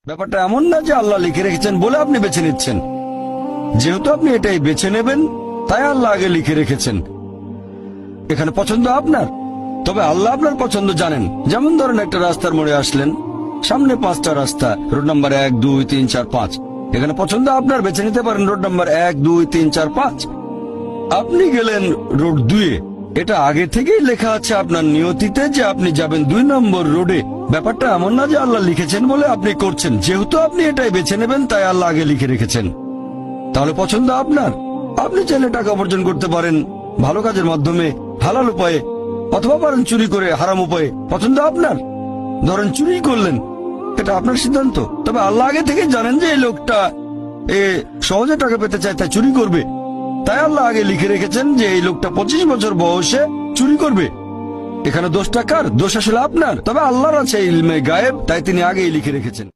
ব্যাপারটা এমন না যে আল্লাহ লিখে রেখেছেন বলে আপনি বেছে নিচ্ছেন। যেহেতু আপনি এটাই বেছে নেবেন, তাই আল্লাহ আগে লিখে রেখেছেন। এখানে পছন্দ আপনার, তবে আল্লাহ আপনার পছন্দ জানেন। যেমন ধরেন একটা রাস্তার মোড়ে আসলেন, সামনে 5টা রাস্তা, রোড নাম্বার 1, 2, 3, 4, 5। এখানে পছন্দ আপনার, বেছে নিতে পারেন রোড নাম্বার 1, 2, 3, 4, 5। আপনি গেলেন রোড 2-এ। এটা আগে থেকেই লেখা আছে আপনার নিয়তিতে যে আপনি যাবেন 2 নম্বর রোডে। ব্যাপারটা এমন না যে আল্লাহ লিখেছেন বলে আপনি করছেন। যেহেতু আপনি এটাই বেছে নেবেন, তাই আল্লাহ আগে লিখে রেখেছেন। তাহলে পছন্দ আপনার। আপনি চাইলে টাকা উপার্জন করতে পারেন ভালো কাজের মাধ্যমে, হালাল উপায়ে, অথবা পারেন চুরি করে হারাম উপায়ে। পছন্দ আপনার। ধরেন চুরি করলেন, এটা আপনার সিদ্ধান্ত। তবে আল্লাহ আগে থেকে জানেন যে এই লোকটা সহজে টাকা পেতে চায়, তাই চুরি করবে। তাই আল্লাহ আগে লিখে রেখেছেন যে এই লোকটা 25 বছর বয়সে চুরি করবে। এখানে দোষটা কার? দোষ আসলে আপনার। তবে আল্লাহর আছে ইলমে গায়েব, তাই তিনি আগেই লিখে রেখেছেন।